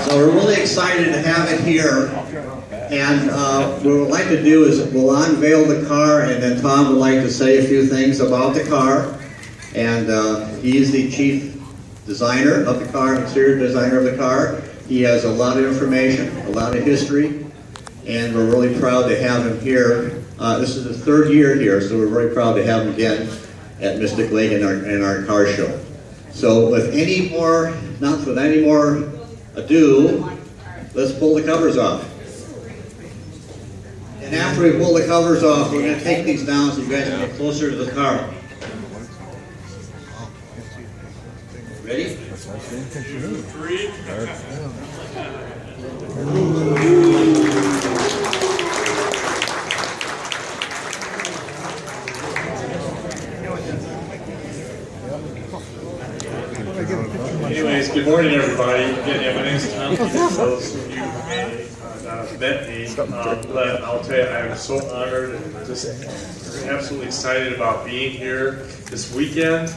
So we're really excited to have it here. And what we'd like to do is we'll unveil the car, and then Tom would like to say a few things about the car. And he's the chief designer of the car, exterior designer of the car. He has a lot of information, a lot of history, and we're really proud to have him here. This is the third year here, so we're very proud to have him again at Mystic Lake in our car show. So not with any more ado, let's pull the covers off. And after we pull the covers off, we're going to take these down so you guys can get closer to the car. Ready? 2, 3. Anyways, good morning, everybody. Again, my name is Tom. Those of you who may not have met me, but I'll tell you, I'm so honored and just absolutely excited about being here this weekend.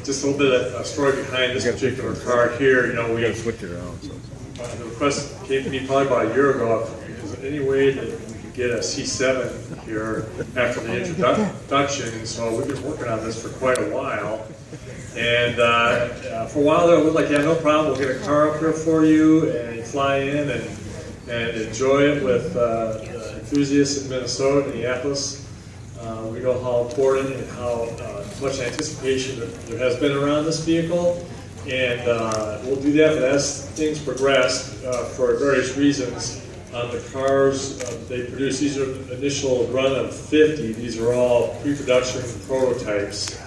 Just a little bit of a story behind this particular car here. You know, the request came to me probably about a year ago. Is there any way that we could get a C7 here after the introduction? And so we've been working on this for quite a while. And for a while there, it was like, yeah, no problem. We'll get a car up here for you, and you fly in and enjoy it with enthusiasts in Minnesota, Minneapolis. We know how important and how much anticipation there has been around this vehicle, and we'll do that. But as things progress, for various reasons, the cars they produce, these are the initial run of 50. These are all pre-production prototypes.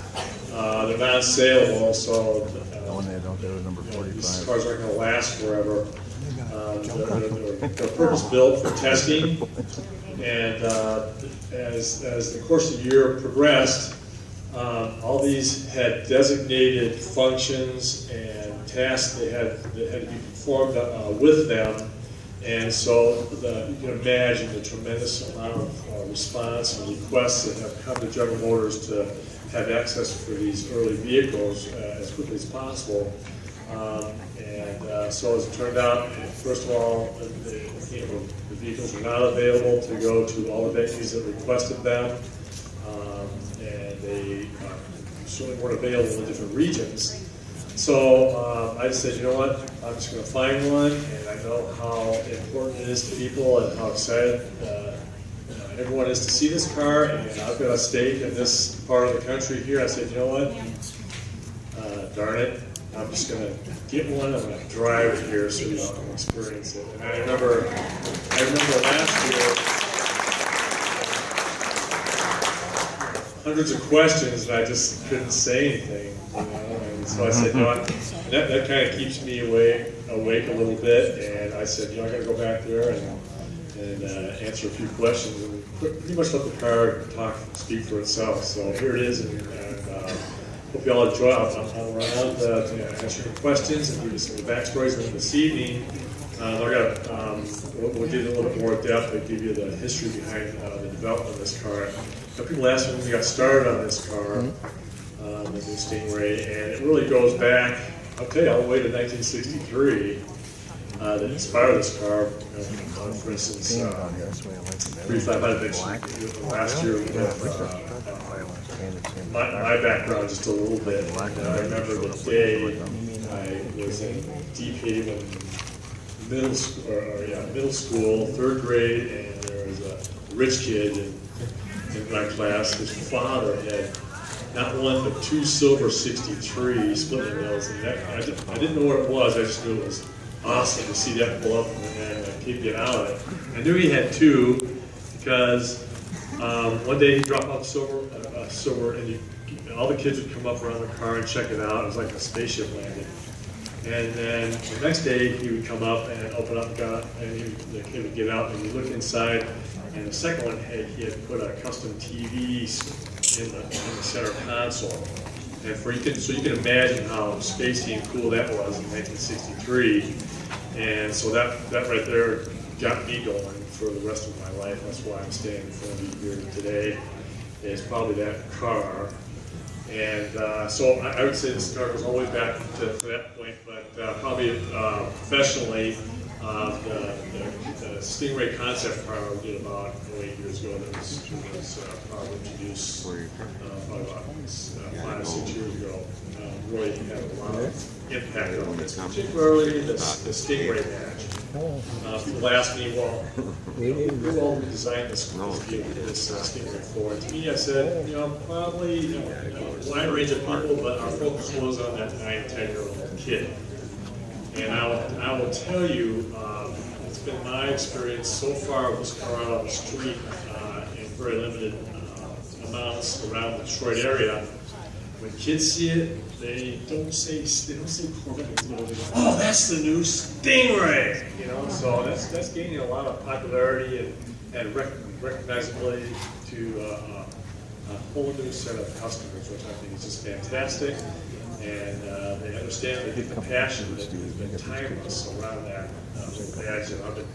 They're not saleable, so these cars aren't going to last forever. They're purpose-built for testing, and as the course of the year progressed, all these had designated functions and tasks that had to be performed with them, and so you can imagine the tremendous amount of response and requests that have come to General Motors to have access for these early vehicles as quickly as possible. So as it turned out, first of all, the vehicles were not available to go to all the venues that requested them, and they certainly weren't available in different regions. So I just said, you know what, I'm just going to find one, and I know how important it is to people and how excited everyone is to see this car, and I've got a stake in this part of the country here. I said, you know what, darn it, I'm just going to get one, I'm going to drive it here so you all can experience it. And I remember last year, hundreds of questions, and I just couldn't say anything, you know? And so I said, you know what, that kind of keeps me awake a little bit, and I said, you know, I got to go back there and answer a few questions, and pretty much let the car speak for itself. So here it is, and hope you all enjoy it. I'm around to answer your questions and give you some of the backstories. And this evening, we'll give you a little bit more depth and give you the history behind the development of this car. People ask me when we got started on this car, the new Stingray, and it really goes back, I'll tell you, all the way to 1963. That inspired this car. For instance, briefly, I might have mentioned last year with my background just a little bit. I remember the day I was in Deep Haven middle school, 3rd grade, and there was a rich kid in my class. His father had not one but 2 silver 63 splitting mills, and I didn't know what it was. I just knew it was awesome to see that blow up and keep getting out of it. I knew he had 2 because one day he dropped off silver, and all the kids would come up around the car and check it out. It was like a spaceship landing. And then the next day he would come up and open up, and the kid would get out, and he'd look inside. And the second one, he had put a custom TV in the center console. And so you can imagine how spacey and cool that was in 1963. And so that right there got me going for the rest of my life. That's why I'm standing in front of you here today. Is probably that car. And so I would say this car goes all the way back to that point. But probably professionally, the Stingray concept car we did about 8 years ago that was probably introduced probably about 5 or 6 years ago. Really had a lot of impact on it, particularly the Stingray badge. People ask me, well, who all designed this Stingray for? To me, I said, probably a wide range of people, but our focus was on that 9-10-year-old kid. And I will tell you, it's been my experience so far with this car out on the street in very limited amounts around the Detroit area. When kids see it, they don't say Corvette. They go, oh, that's the new Stingray. So that's gaining a lot of popularity and recognizability to a whole new set of customers, which I think is just fantastic. And they understand the passion that has been timeless around that badge. And I've been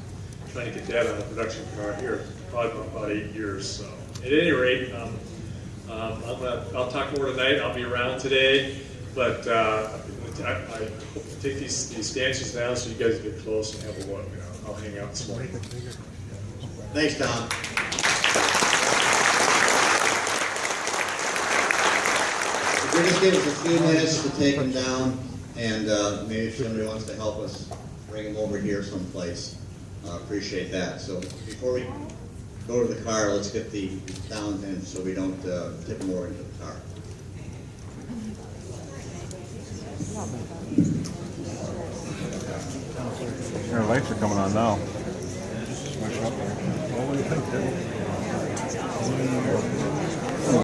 trying to get that on a production car here probably for about 8 years. So at any rate, I'll talk more tonight. I'll be around today, but I hope to take these stanchions down so you guys get close and have a look. I'll hang out this morning. Thanks, Tom. If you just give us a few minutes to take them down, and maybe if somebody wants to help us, bring them over here someplace. Appreciate that. So before we go to the car, let's get the down in so we don't tip them over into the car. Our lights are coming on now. What do you think, Dave?